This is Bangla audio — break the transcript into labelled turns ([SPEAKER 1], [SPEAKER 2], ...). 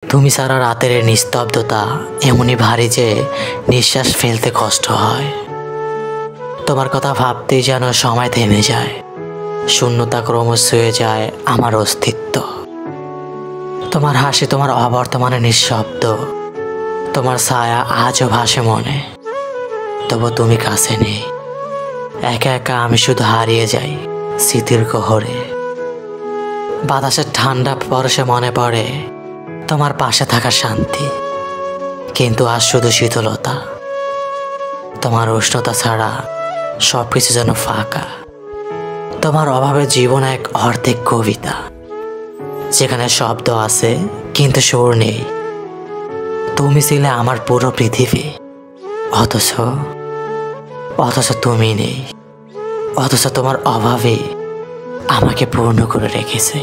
[SPEAKER 1] তুমি সারা রাতের এই নিস্তব্ধতা এমনই ভারী যে নিঃশ্বাস ফেলতে কষ্ট হয়। তোমার কথা ভাবতেই যেন সময় থেমে যায়, শূন্যতা ক্রমশ ছুঁয়ে যায় আমার অস্তিত্ব। তোমার হাসি, তোমার অবর্তমানে নিঃশব্দ, তোমার ছায়া আজও ভাসে মনে, তবু তুমি কাছে নেই। একা একা আমি শুধু হারিয়ে যাই স্মৃতির গহরে। বাতাসের ঠান্ডা পরশে মনে পড়ে তোমার পাশে থাকার শান্তি, কিন্তু আজ শুধু শীতলতা। তোমার উষ্ণতা ছাড়া সবকিছু যেন ফাঁকা। তোমার অভাবে জীবন এক অর্ধেক কবিতা, যেখানে শব্দ আছে কিন্তু সুর নেই। তুমি ছিলে আমার পুরো পৃথিবী, অথচ তুমি নেই। অথচ তোমার অভাবে আমাকে পূর্ণ করে রেখেছে।